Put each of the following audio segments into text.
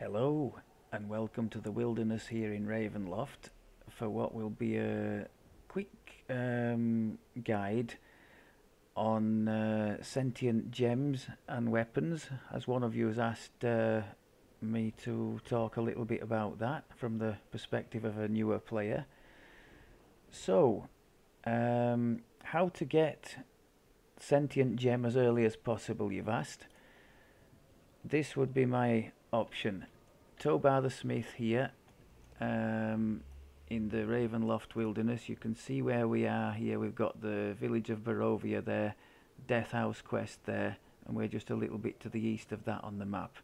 Hello and welcome to the wilderness here in Ravenloft for what will be a quick guide on sentient gems and weapons, as one of you has asked me to talk a little bit about that from the perspective of a newer player. So, how to get sentient gem as early as possible, you've asked. This would be my option. Tobar the Smith here, in the Ravenloft wilderness. You can see where we are here. We've got the village of Barovia there, Death House quest there, and we're just a little bit to the east of that on the map,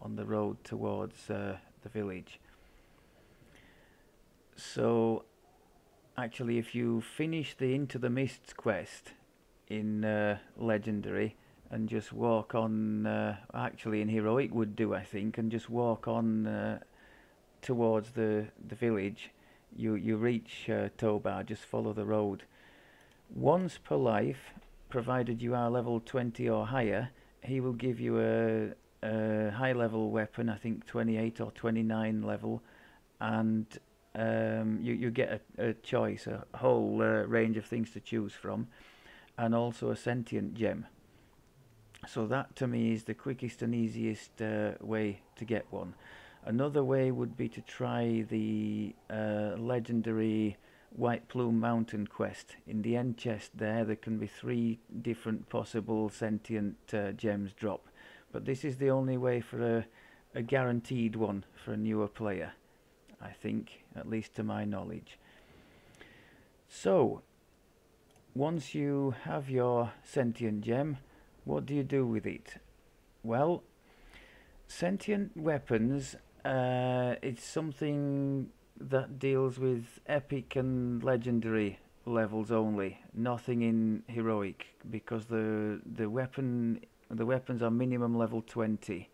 on the road towards the village. So actually, if you finish the Into the Mists quest in Legendary and just walk on, actually in Heroic would do, I think, and just walk on towards the village, you reach Tobar. Just follow the road. Once per life, provided you are level 20 or higher, he will give you a high level weapon, I think 28 or 29 level, and you get a choice, a whole range of things to choose from, and also a sentient gem. So that to me is the quickest and easiest way to get one. Another way would be to try the legendary White Plume Mountain quest. In the end chest there can be 3 different possible sentient gems drop. But this is the only way for a guaranteed one for a newer player, I think, at least to my knowledge. So, once you have your sentient gem, what do you do with it? Well, sentient weapons, it's something that deals with epic and legendary levels only, nothing in heroic, because the weapons are minimum level 20.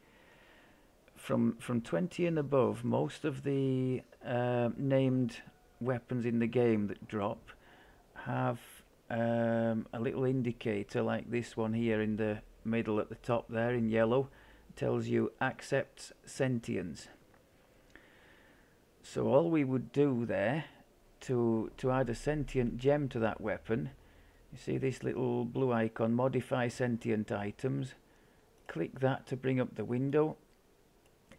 From 20 and above, most of the named weapons in the game that drop have a little indicator like this one here in the middle at the top there in yellow. Tells you accepts sentience. So all we would do there to add a sentient gem to that weapon, you see this little blue icon, modify sentient items. Click that to bring up the window.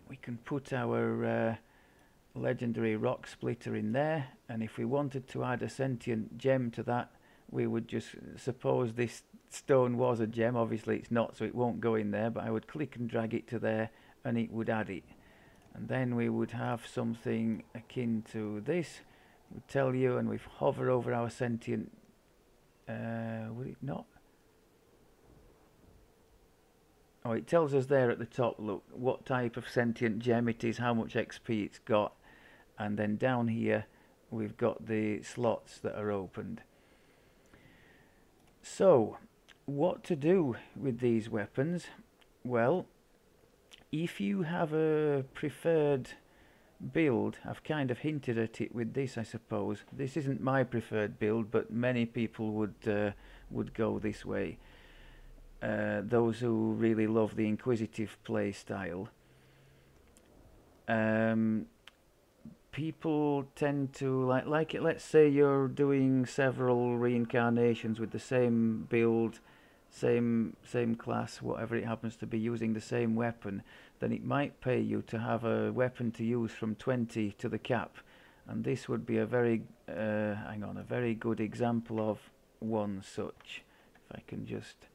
We can put our legendary rock splitter in there, and if we wanted to add a sentient gem to that, we would just suppose this stone was a gem. Obviously it's not, so it won't go in there, but I would click and drag it to there and it would add it. And then we would have something akin to this. It would tell you, and we hover over our sentient, would it not? Oh, it tells us there at the top, look, what type of sentient gem it is, how much XP it's got, and then down here we've got the slots that are opened. So, what to do with these weapons? Well, if you have a preferred build, I've kind of hinted at it with this, I suppose. This isn't my preferred build, but many people would go this way. Those who really love the inquisitive play style. People tend to like it. Let's say you're doing several reincarnations with the same build, same class, whatever it happens to be, using the same weapon, then it might pay you to have a weapon to use from 20 to the cap, and this would be a very a very good example of one such. If I can just,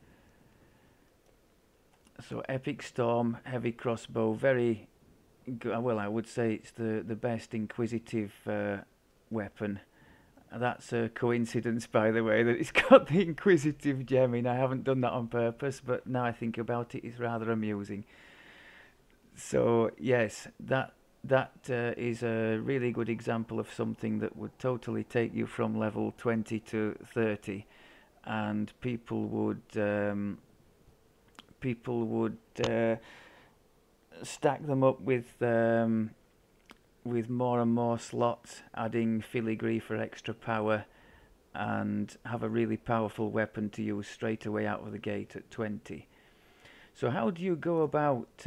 so Epic Storm heavy crossbow, very well, I would say it's the best inquisitive weapon. That's a coincidence, by the way, that it's got the inquisitive gem in. I haven't done that on purpose, but now I think about it, it's rather amusing. So yes, that is a really good example of something that would totally take you from level 20 to 30, and people would stack them up with more and more slots, adding filigree for extra power, and have a really powerful weapon to use straight away out of the gate at 20. So how do you go about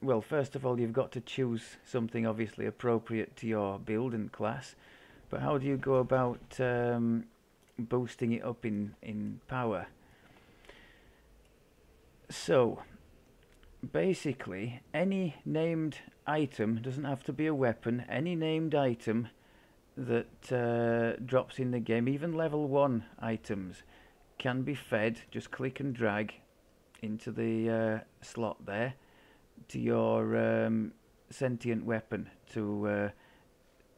well, first of all, you've got to choose something obviously appropriate to your build and class. But how do you go about boosting it up in power? So, basically, any named item, doesn't have to be a weapon, any named item that drops in the game, even level 1 items, can be fed, just click and drag into the slot there, to your sentient weapon to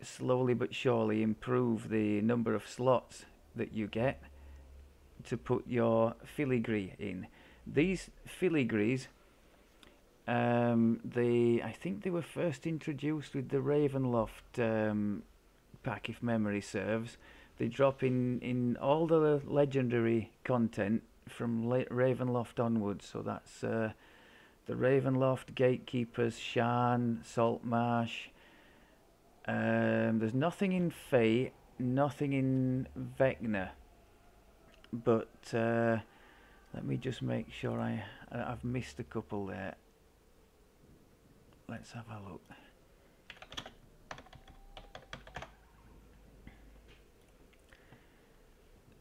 slowly but surely improve the number of slots that you get to put your filigree in. These filigrees, I think they were first introduced with the ravenloft pack, if memory serves. They drop in all the legendary content from Ravenloft onwards. So that's the Ravenloft, Gatekeepers, Sharn, Saltmarsh. There's nothing in Fae, nothing in Vecna. But let me just make sure I've missed a couple there. Let's have a look.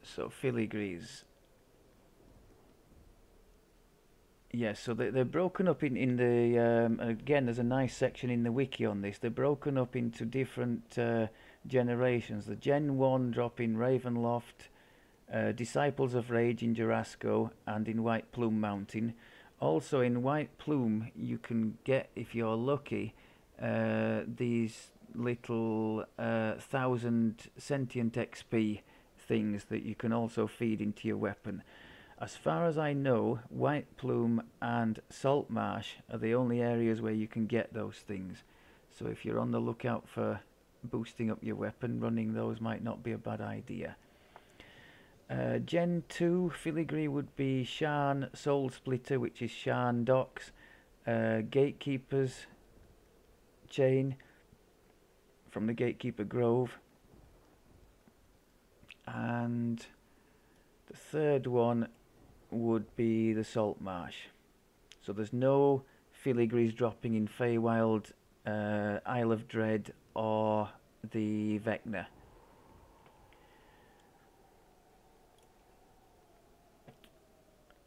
So filigrees. Yes, so they're broken up in the again, there's a nice section in the wiki on this. They're broken up into different generations. The Gen 1 drop in Ravenloft, Disciples of Rage in Jurasco, and in White Plume Mountain. Also in White Plume you can get, if you're lucky, these little 1000 sentient XP things that you can also feed into your weapon. As far as I know, White Plume and Saltmarsh are the only areas where you can get those things. So if you're on the lookout for boosting up your weapon, running those might not be a bad idea. Gen 2 filigree would be Sharn Soul Splitter, which is Sharn Docks, Gatekeeper's chain from the Gatekeeper Grove, and the third one would be the Saltmarsh. So there's no filigrees dropping in Feywild, Isle of Dread, or the Vecna.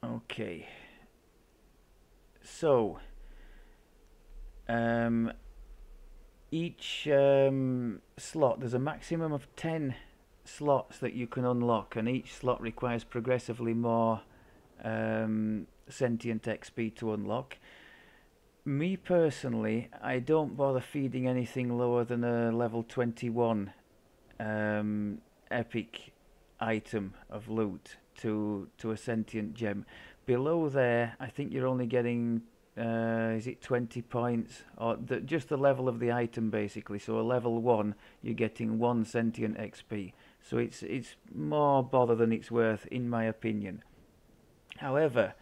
Okay, so each slot, there's a maximum of 10 slots that you can unlock, and each slot requires progressively more sentient XP to unlock. Me personally, I don't bother feeding anything lower than a level 21 epic item of loot to a sentient gem. Below there, I think you're only getting is it 20 points, or just the level of the item basically. So a level 1, you're getting 1 sentient XP. So it's more bother than it's worth, in my opinion. However,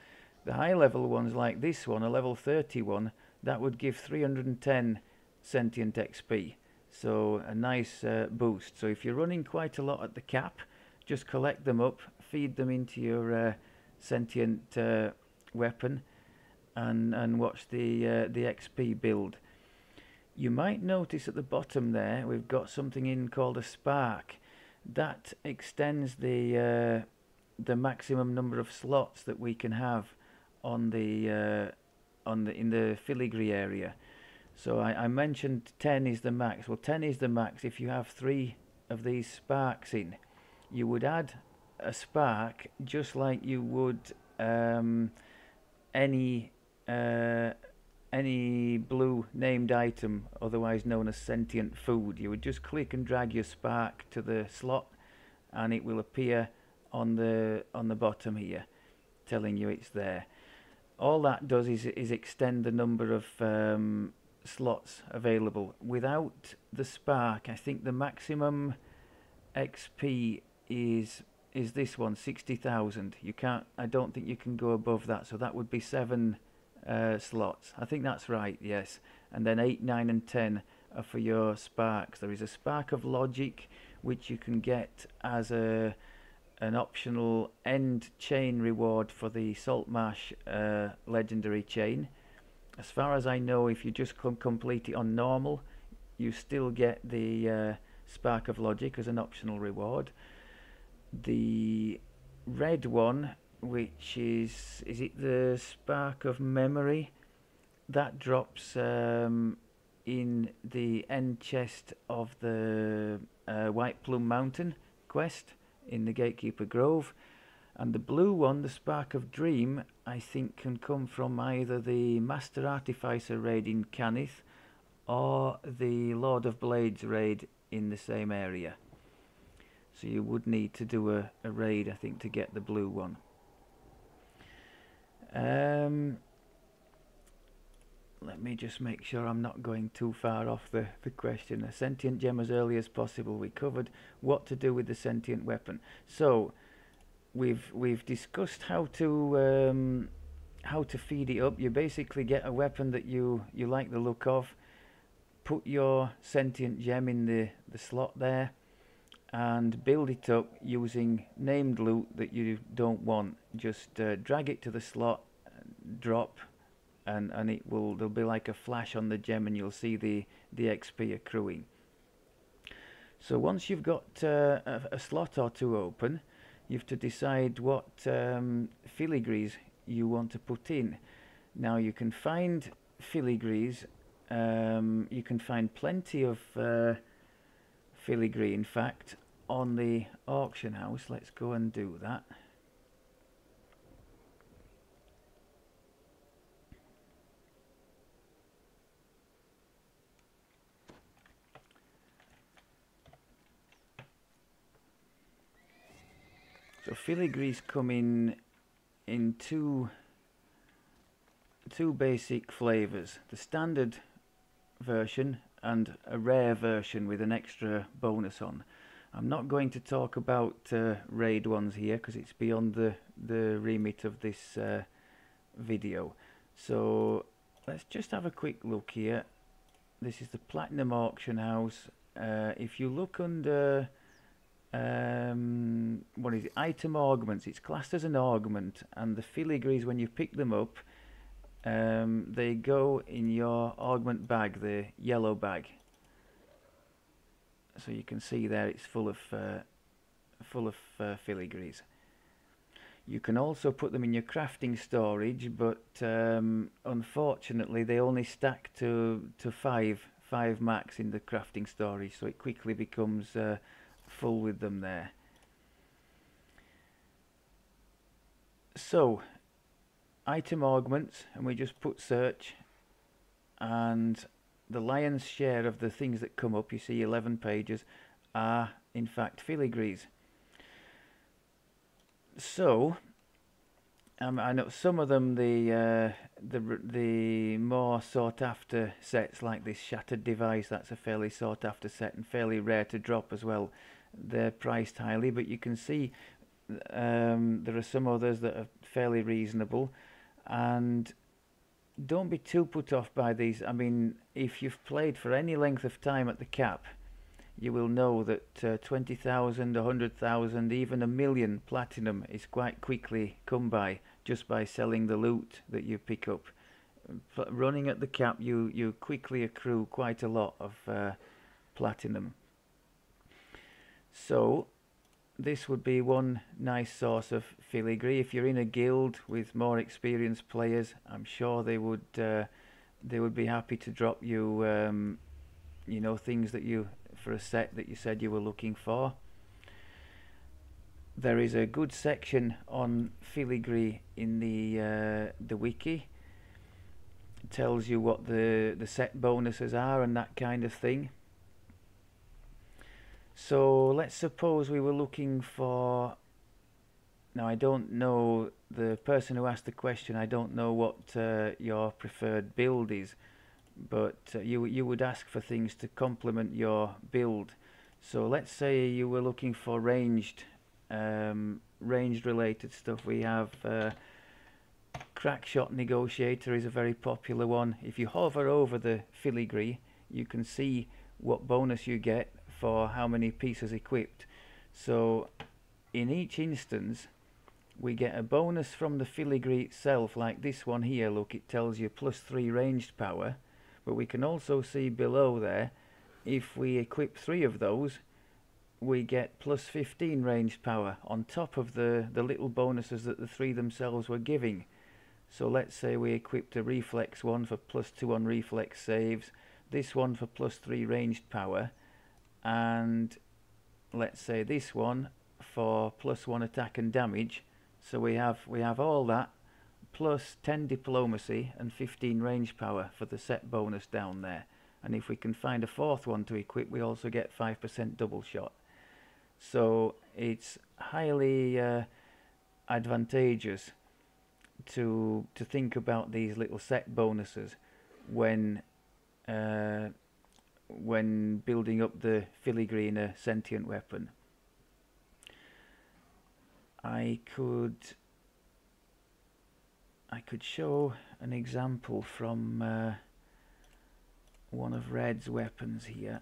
the high level ones like this one, a level 31, that would give 310 sentient XP. So a nice boost. So if you're running quite a lot at the cap, just collect them up, feed them into your sentient weapon, and watch the XP build. You might notice at the bottom there we've got something in called a spark. That extends the maximum number of slots that we can have on the in the filigree area. So I mentioned 10 is the max. Well, 10 is the max if you have 3 of these sparks in. You would add a spark just like you would any blue named item, otherwise known as sentient food. You would just click and drag your spark to the slot, and it will appear on the bottom here, telling you it's there. All that does is extend the number of slots available. Without the spark, I think the maximum XP is this one, 60,000. You can't. I don't think you can go above that. So that would be 7 slots. I think that's right. Yes, and then 8, 9, and 10 are for your sparks. There is a spark of logic which you can get as an optional end chain reward for the Saltmarsh legendary chain. As far as I know, if you just complete it on normal, you still get the Spark of Logic as an optional reward. The red one, which is it the Spark of Memory? That drops in the end chest of the White Plume Mountain quest in the Gatekeeper Grove. And the blue one, the Spark of Dream, I think can come from either the Master Artificer raid in Canith or the Lord of Blades raid in the same area. So you would need to do a raid, I think, to get the blue one. Let me just make sure I'm not going too far off the question. A sentient gem as early as possible. We covered what to do with the sentient weapon. So we've discussed how to feed it up. You basically get a weapon that you like the look of, put your sentient gem in the slot there, and build it up using named loot that you don't want. Just drag it to the slot, drop, and there'll be like a flash on the gem, and you'll see the XP accruing. So once you've got a slot or two open, you have to decide what filigrees you want to put in. Now you can find filigrees, you can find plenty of filigree, in fact, on the auction house. Let's go and do that. So filigrees come in two basic flavors: the standard version and a rare version with an extra bonus on. I'm not going to talk about raid ones here because it's beyond the remit of this video. So let's just have a quick look here. This is the Platinum Auction House. If you look under what is it? Item augments. It's classed as an augment, and the filigrees, when you pick them up, they go in your augment bag, the yellow bag. So you can see there it's full of filigrees. You can also put them in your crafting storage, but unfortunately they only stack to five max in the crafting storage, so it quickly becomes full with them there. So item augments, and we just put search, and the lion's share of the things that come up, you see 11 pages, are in fact filigrees. So I know some of them, the more sought after sets like this Shattered Device, that's a fairly sought after set and fairly rare to drop as well. They're priced highly, but you can see there are some others that are fairly reasonable. And don't be too put off by these. I mean, if you've played for any length of time at the cap, you will know that 20,000, 100,000, even 1,000,000 platinum is quite quickly come by just by selling the loot that you pick up. Running at the cap, you quickly accrue quite a lot of platinum. So this would be one nice source of filigree. If you're in a guild with more experienced players, I'm sure they would be happy to drop you you know, things that you, for a set that you said you were looking for. There is a good section on filigree in the wiki. It tells you what the set bonuses are and that kind of thing. So let's suppose we were looking for, now I don't know, the person who asked the question, I don't know what your preferred build is, but you would ask for things to complement your build. So let's say you were looking for ranged related stuff. We have Crackshot Negotiator is a very popular one. If you hover over the filigree, you can see what bonus you get for how many pieces equipped. So in each instance, we get a bonus from the filigree itself, like this one here. Look, it tells you +3 ranged power, but we can also see below there, if we equip 3 of those, we get +15 ranged power on top of the little bonuses that the 3 themselves were giving. So let's say we equipped a reflex one for +2 on reflex saves, this one for +3 ranged power, and let's say this one for +1 attack and damage. So we have all that plus 10 diplomacy and 15 range power for the set bonus down there. And if we can find a 4th one to equip, we also get 5% double shot. So it's highly advantageous to think about these little set bonuses when building up the filigree in a sentient weapon. I could show an example from one of Red's weapons here.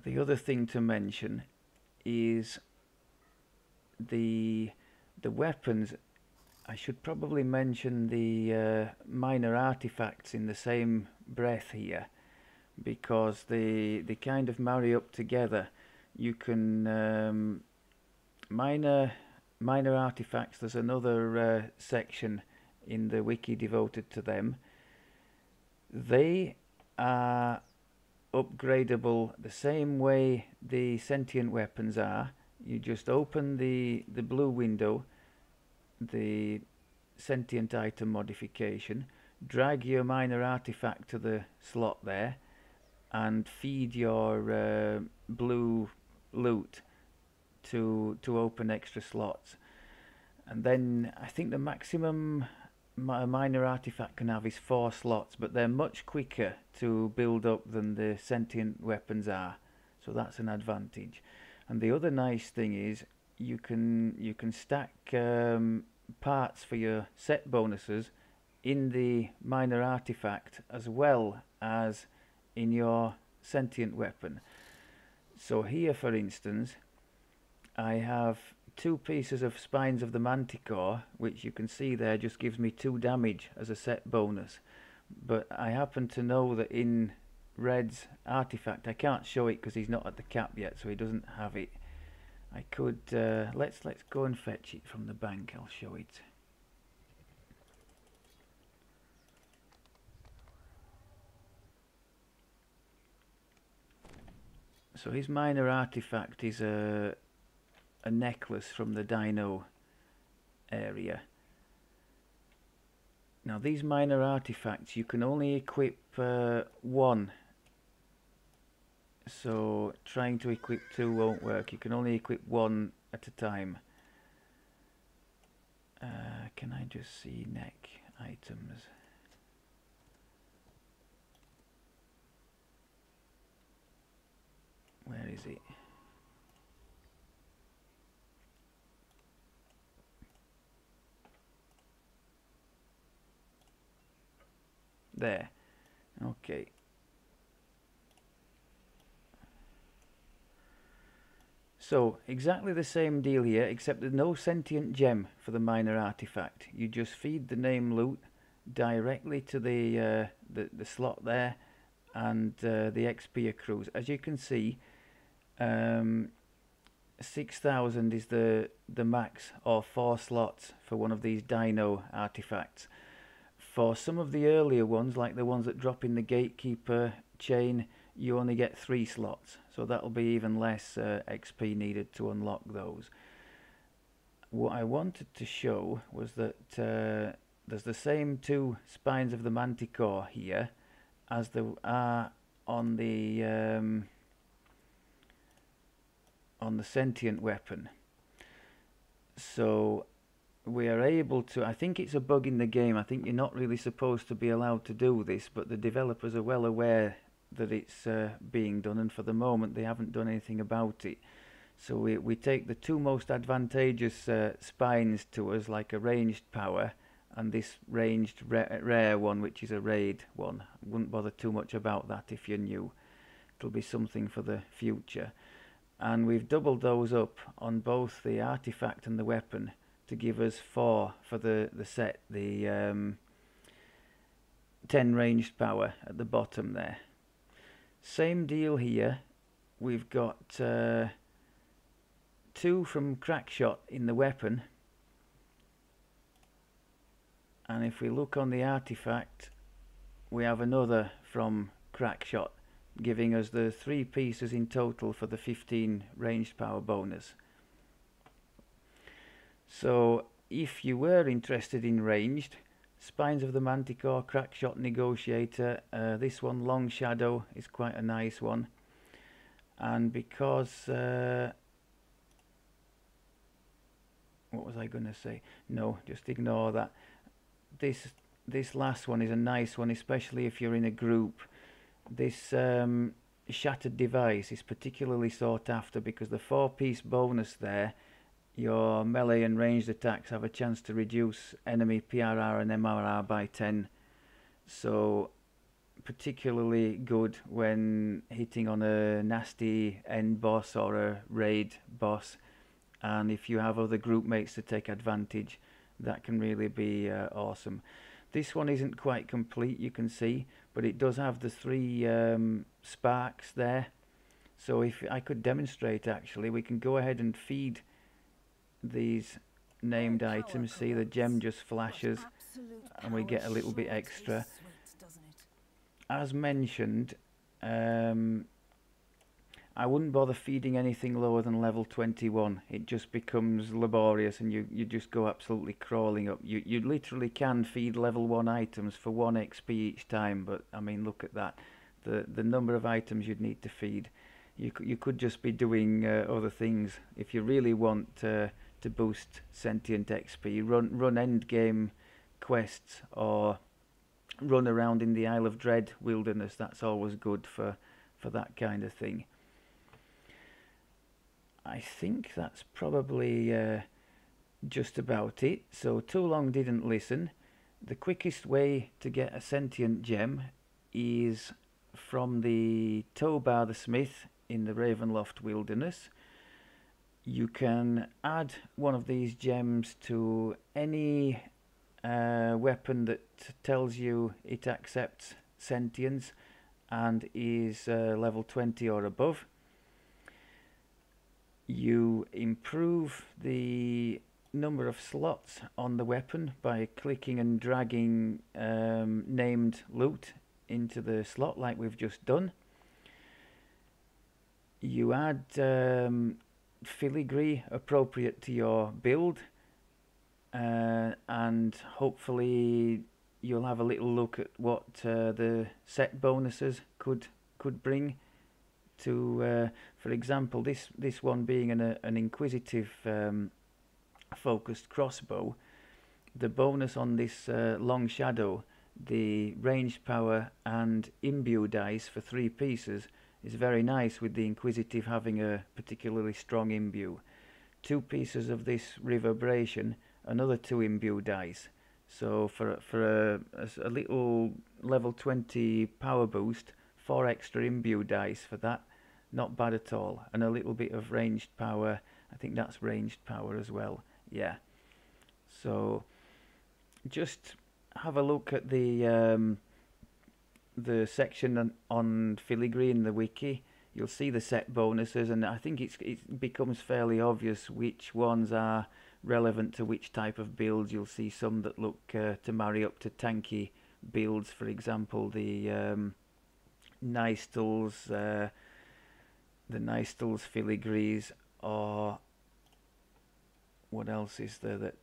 The other thing to mention is the weapons. I should probably mention the minor artifacts in the same breath here, because they kind of marry up together. You can minor artifacts. There's another section in the wiki devoted to them. They are upgradable the same way the sentient weapons are. You just open the blue window, the sentient item modification, drag your minor artifact to the slot there, and feed your blue loot to open extra slots. And then I think the maximum a minor artifact can have is 4 slots, but they're much quicker to build up than the sentient weapons are, so that's an advantage. And the other nice thing is you can stack parts for your set bonuses in the minor artifact as well as in your sentient weapon. So here, for instance, I have 2 pieces of spines of the manticore, which you can see there just gives me 2 damage as a set bonus. But I happen to know that in Red's artifact, I can't show it because he's not at the cap yet, so he doesn't have it. I could let's go and fetch it from the bank. I'll show it. So his minor artifact is a necklace from the dino area. Now these minor artifacts you can only equip 1, so trying to equip 2 won't work. You can only equip 1 at a time. Can I just see neck items? Where is it? There. Okay. So exactly the same deal here, except there's no sentient gem for the minor artifact. You just feed the name loot directly to the slot there, and the XP accrues. As you can see, 6,000 is the max, or 4 slots for one of these dino artifacts. For some of the earlier ones, like the ones that drop in the gatekeeper chain, you only get 3 slots, so that'll be even less XP needed to unlock those. What I wanted to show was that there's the same 2 spines of the manticore here as there are on the sentient weapon. So we are able to, I think it's a bug in the game, I think you're not really supposed to be allowed to do this, but the developers are well aware that it's being done, and for the moment they haven't done anything about it. So we take the 2 most advantageous spines to us, like a ranged power and this ranged rare one, which is a raid one. I wouldn't bother too much about that if you're new. it'll be something for the future. And we've doubled those up on both the artifact and the weapon to give us 4 for the set, the 10 ranged power at the bottom there. Same deal here. We've got 2 from crackshot in the weapon, and if we look on the artifact, we have another from crackshot, giving us the 3 pieces in total for the 15 ranged power bonus. So if you were interested in ranged, Spines of the Manticore, Crackshot Negotiator, this one, Long Shadow, is quite a nice one. And because what was I going to say? No, just ignore that. This last one is a nice one, especially if you're in a group. This Shattered Device is particularly sought after because the 4-piece bonus there, your melee and ranged attacks have a chance to reduce enemy PRR and MRR by 10. So particularly good when hitting on a nasty end boss or a raid boss, and if you have other group mates to take advantage, that can really be awesome. This one isn't quite complete, you can see, but it does have the 3 sparks there. So if I could demonstrate, actually, we can go ahead and feed these named items. See, the gem just flashes and we get a little bit extra. As mentioned, I wouldn't bother feeding anything lower than level 21. It just becomes laborious and you just go absolutely crawling up. You literally can feed level 1 items for 1 XP each time, but I mean, look at that. The number of items you'd need to feed. You could just be doing other things. If you really want to boost Sentient XP, run endgame quests or run around in the Isle of Dread wilderness. That's always good for that kind of thing. I think that's probably just about it. So too long didn't listen. The quickest way to get a sentient gem is from the Tobar the Smith in the Ravenloft wilderness. You can add one of these gems to any weapon that tells you it accepts sentience and is level 20 or above. You improve the number of slots on the weapon by clicking and dragging named loot into the slot like we've just done. You add filigree appropriate to your build, and hopefully you'll have a little look at what the set bonuses could bring to, for example, this one being an inquisitive focused crossbow. The bonus on this Long Shadow, the ranged power and imbue dice for 3 pieces, is very nice, with the inquisitive having a particularly strong imbue. 2 pieces of this reverberation, another 2 imbue dice. So for a little level 20 power boost, 4 extra imbue dice for that, not bad at all. And a little bit of ranged power. I think that's ranged power as well. Yeah. So just have a look at the section on Filigree in the wiki. You'll see the set bonuses, and I think it becomes fairly obvious which ones are relevant to which type of builds. You'll see some that look to marry up to tanky builds, for example the Nystals Filigrees, or what else is there that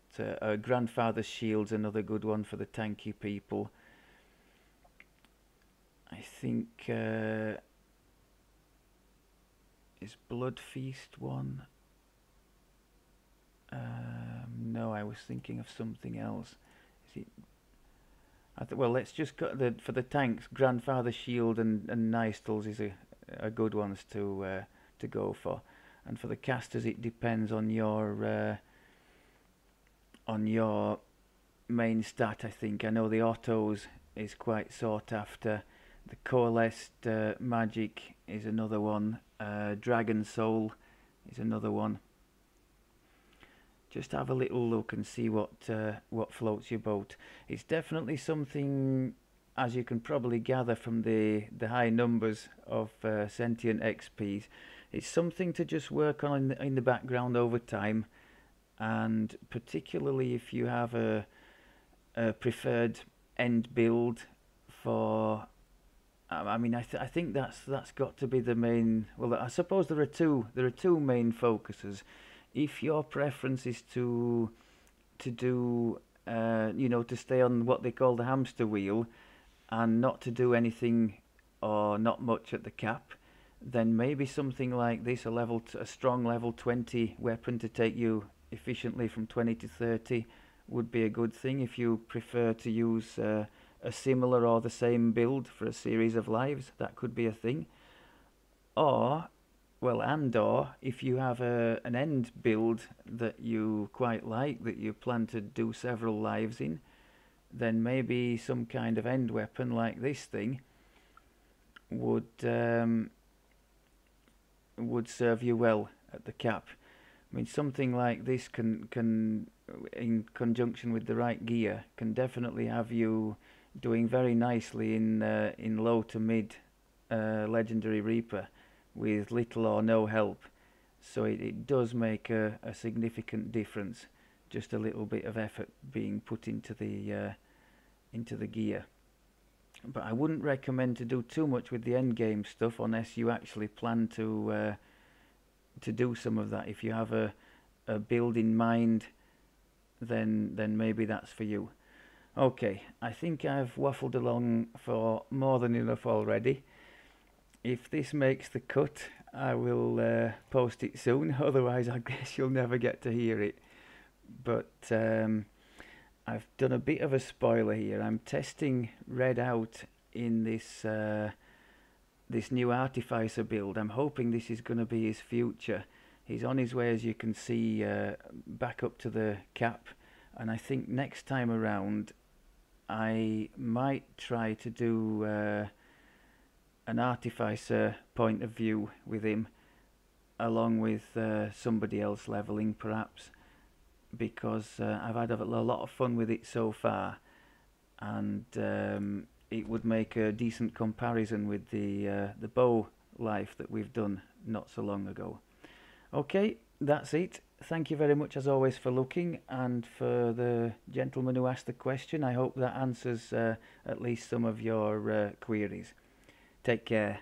Grandfather's Shield's another good one for the tanky people. I think is Blood Feast one? No, I was thinking of something else. Is it? Well, let's just cut for the tanks. Grandfather's Shield and Nystals is a good ones to go for, and for the casters it depends on your main stat. I think I know the autos is quite sought after. The coalesced magic is another one. Dragon soul is another one. Just have a little look and see what floats your boat. It's definitely something, as you can probably gather from the high numbers of Sentient XPs, it's something to just work on in the background over time, and particularly if you have a preferred end build for. I mean, I think that's got to be the main. Well, I suppose there are two main focuses. If your preference is to do, to stay on what they call the hamster wheel, and not to do anything or not much at the cap, then maybe something like this, a strong level 20 weapon to take you efficiently from 20 to 30, would be a good thing if you prefer to use a similar or the same build for a series of lives. That could be a thing. Or if you have an end build that you quite like, that you plan to do several lives in, then maybe some kind of end weapon like this thing would serve you well at the cap. I mean, something like this can in conjunction with the right gear, can definitely have you doing very nicely in low to mid legendary Reaper with little or no help. So it does make a significant difference, just a little bit of effort being put into the gear. But I wouldn't recommend to do too much with the endgame stuff unless you actually plan to do some of that. If you have a build in mind, then maybe that's for you. Okay, I think I've waffled along for more than enough already. If this makes the cut, I will post it soon. Otherwise, I guess you'll never get to hear it. But I've done a bit of a spoiler here. I'm testing Red out in this this new Artificer build. I'm hoping this is going to be his future. He's on his way, as you can see, back up to the cap. And I think next time around, I might try to do an Artificer point of view with him, along with somebody else leveling perhaps, because I've had a lot of fun with it so far, and it would make a decent comparison with the bow life that we've done not so long ago. Okay, that's it. Thank you very much as always for looking, and for the gentleman who asked the question, I hope that answers at least some of your queries. Take care.